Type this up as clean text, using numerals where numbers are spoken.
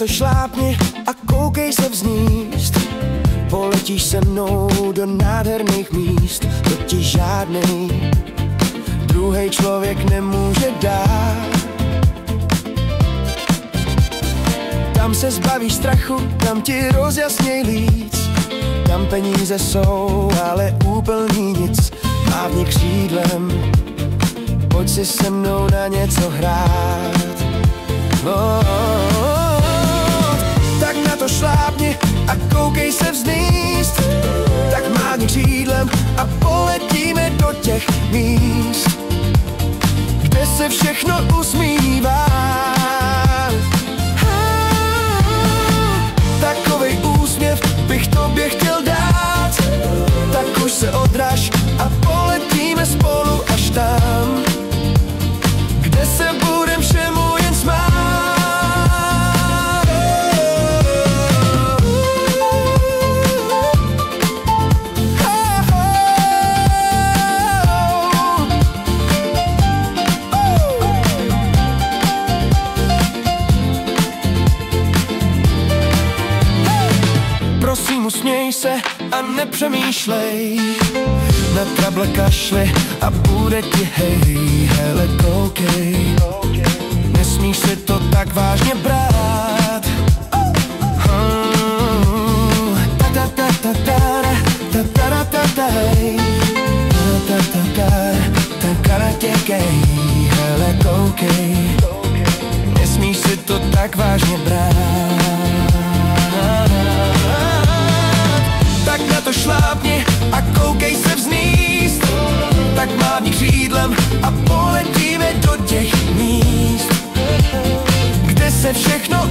to šlápni a koukej se vzníst. Poletíš se mnou do nádherných míst, to ti žádnej druhej člověk nemůže dát. Tam se zbavíš strachu, tam ti rozjasněj líc. Tam peníze jsou, ale úplný nic. Mávni křídlem, pojď si se mnou na něco hrát. Tak na to šlápni a koukej se vznést. Tak mávni křídlem a poletíme do těch míst, kde se všechno usmívá. Takovej úsměv bych tobě chtěl dát. Tak už se odraž a poletíme spolu až tam, kde se budem všemu jen smát. Prosím, usměj se a nepřemýšlej, na trable kašli a bude ti hej. Hele, koukej, nesmíš si to tak vážně brát. Hele, koukej, nesmíš si to tak vážně brát. Tak na to šlápni a koukej se vznést. Tak mávni křídlem a poletíme do těch míst, kde se všechno